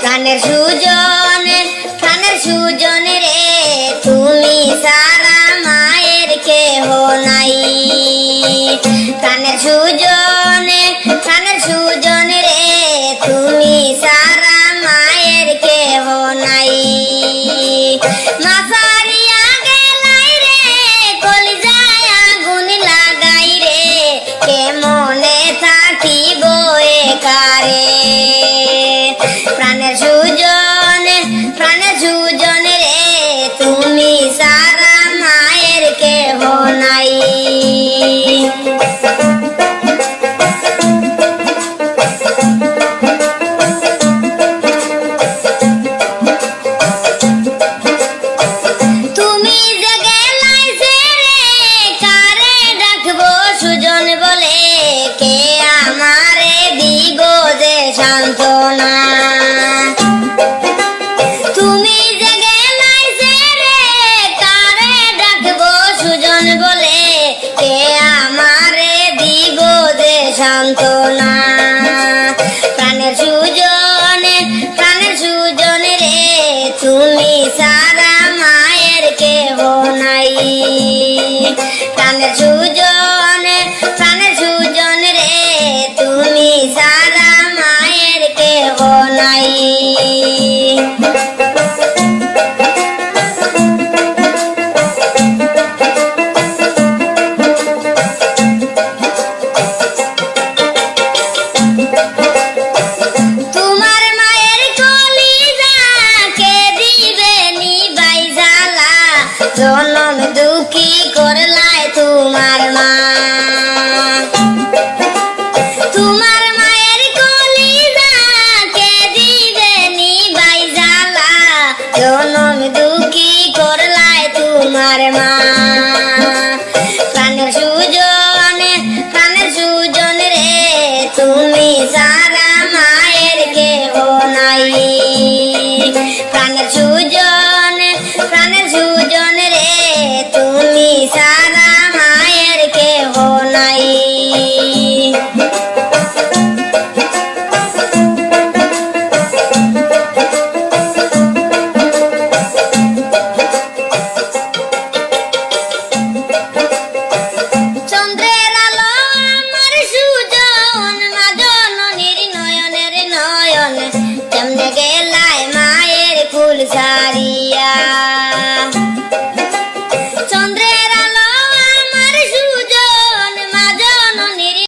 প্রাণের সুজন রে তুমি সারা মায়ের কেহ নাই। প্রাণের সুজন রে তুমি সারা মায়ের কেহ নাই। মা সারিয়া গেলাই রে কলিজায় আগুন লাগাই রে, কেমনে থাকিব একারে। প্রাণের সুজন রে তুমি সারা মায়ের কেহ নাই। তুমি যে গেলাই ছেড়ে কারে ডাকবো সুজন বলে, কে আমারে দিব যে সান্ত্বনা। তুমি যে গেলাই ছেড়ে কারে ডাকবো সুজন বলে, কে আমারে দিব যে সান্ত্বনা।